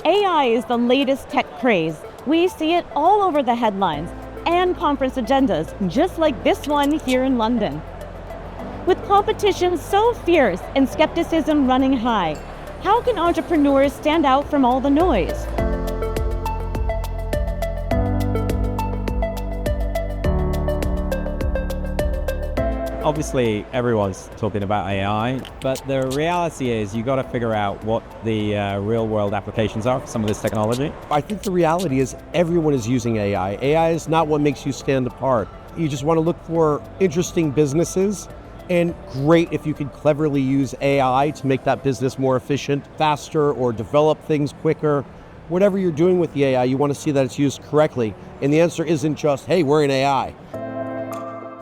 AI is the latest tech craze. We see it all over the headlines and conference agendas, just like this one here in London. With competition so fierce and skepticism running high, how can entrepreneurs stand out from all the noise? Obviously, everyone's talking about AI, but the reality is you got to figure out what the real-world applications are for some of this technology. I think the reality is everyone is using AI. AI is not what makes you stand apart. You just want to look for interesting businesses, and great if you can cleverly use AI to make that business more efficient, faster, or develop things quicker. Whatever you're doing with the AI, you want to see that it's used correctly. And the answer isn't just, hey, we're in AI.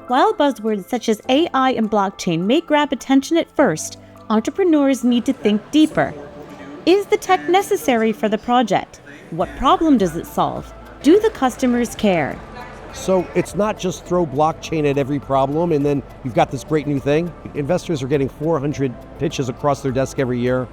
While buzzwords such as AI and blockchain may grab attention at first, entrepreneurs need to think deeper. Is the tech necessary for the project? What problem does it solve? Do the customers care? So it's not just throw blockchain at every problem and then you've got this great new thing. Investors are getting 400 pitches across their desk every year.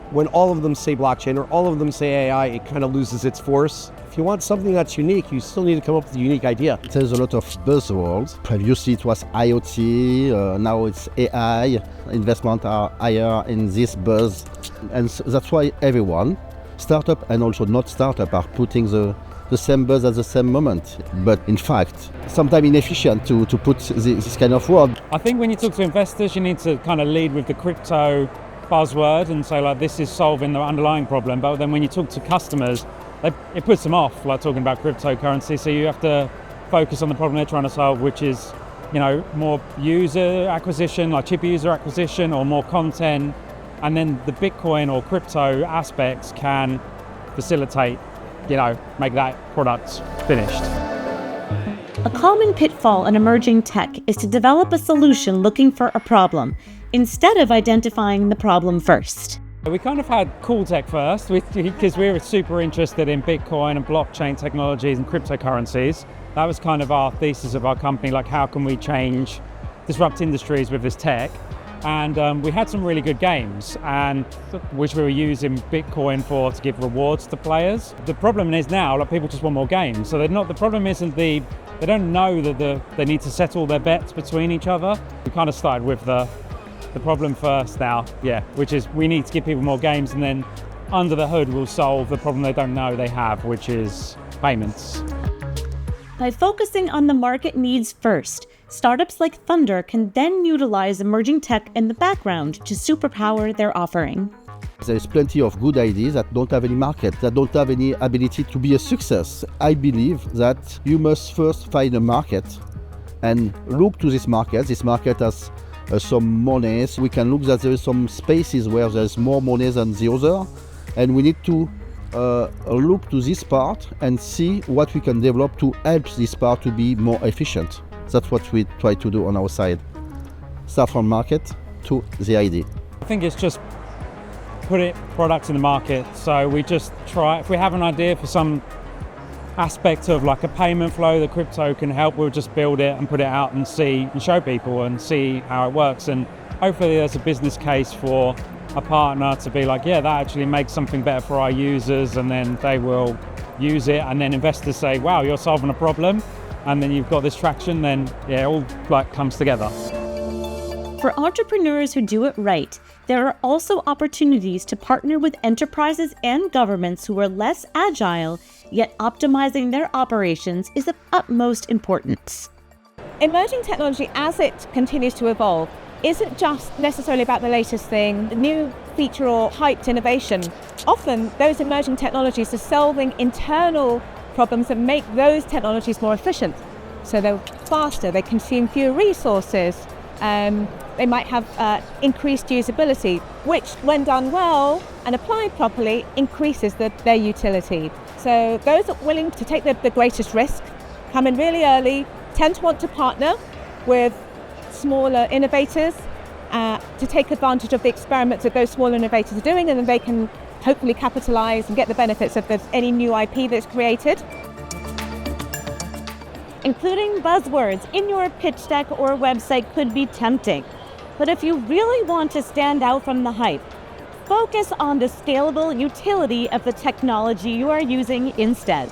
When all of them say blockchain or all of them say AI, it kind of loses its force. If you want something that's unique, you still need to come up with a unique idea. There's a lot of buzzwords. Previously it was IoT, now it's AI. Investments are higher in this buzz. And that's why everyone, startup and also not startup, are putting the same buzz at the same moment. But in fact, sometimes inefficient to put this kind of word. I think when you talk to investors, you need to kind of lead with the crypto buzzword and say, like, this is solving the underlying problem. But then when you talk to customers, it puts them off, like talking about cryptocurrency. So you have to focus on the problem they're trying to solve, which is, more user acquisition, like cheaper user acquisition, or more content. And then the Bitcoin or crypto aspects can facilitate, make that product finished. A common pitfall in emerging tech is to develop a solution looking for a problem, instead of identifying the problem first. We kind of had cool tech first, because we were super interested in Bitcoin and blockchain technologies and cryptocurrencies. That was kind of our thesis of our company, like how can we disrupt industries with this tech? And we had some really good games, and which we were using Bitcoin for to give rewards to players. The problem is now, like, people just want more games. So the problem isn't they don't know that they need to settle their bets between each other. We kind of started with the problem first now, which is we need to give people more games, and then under the hood we'll solve the problem they don't know they have, which is payments. By focusing on the market needs first, startups like Thunder can then utilize emerging tech in the background to superpower their offering. There is plenty of good ideas that don't have any market, that don't have any ability to be a success. I believe that you must first find a market and look to this market. This market has some monies. We can look that there is some spaces where there's more money than the other, and we need to look to this part and see what we can develop to help this part to be more efficient. That's what we try to do on our side. Start from market to the idea. I think it's just put products in the market. So we just try, if we have an idea for some aspect of like a payment flow that crypto can help, we'll just build it and put it out and show people and see how it works. And hopefully there's a business case for a partner to be like, that actually makes something better for our users, and then they will use it, and then investors say, wow, you're solving a problem, and then you've got this traction, then it all comes together. For entrepreneurs who do it right, there are also opportunities to partner with enterprises and governments who are less agile, yet optimizing their operations is of utmost importance. Emerging technology, as it continues to evolve, isn't just necessarily about the latest thing, the new feature or hyped innovation. Often those emerging technologies are solving internal problems that make those technologies more efficient. So they're faster, they consume fewer resources, they might have increased usability, which when done well and applied properly increases their utility. So those that are willing to take the greatest risk, come in really early, tend to want to partner with smaller innovators to take advantage of the experiments that those smaller innovators are doing, and then they can hopefully capitalize and get the benefits of any new IP that's created. Including buzzwords in your pitch deck or website could be tempting, but if you really want to stand out from the hype, Focus on the scalable utility of the technology you are using instead.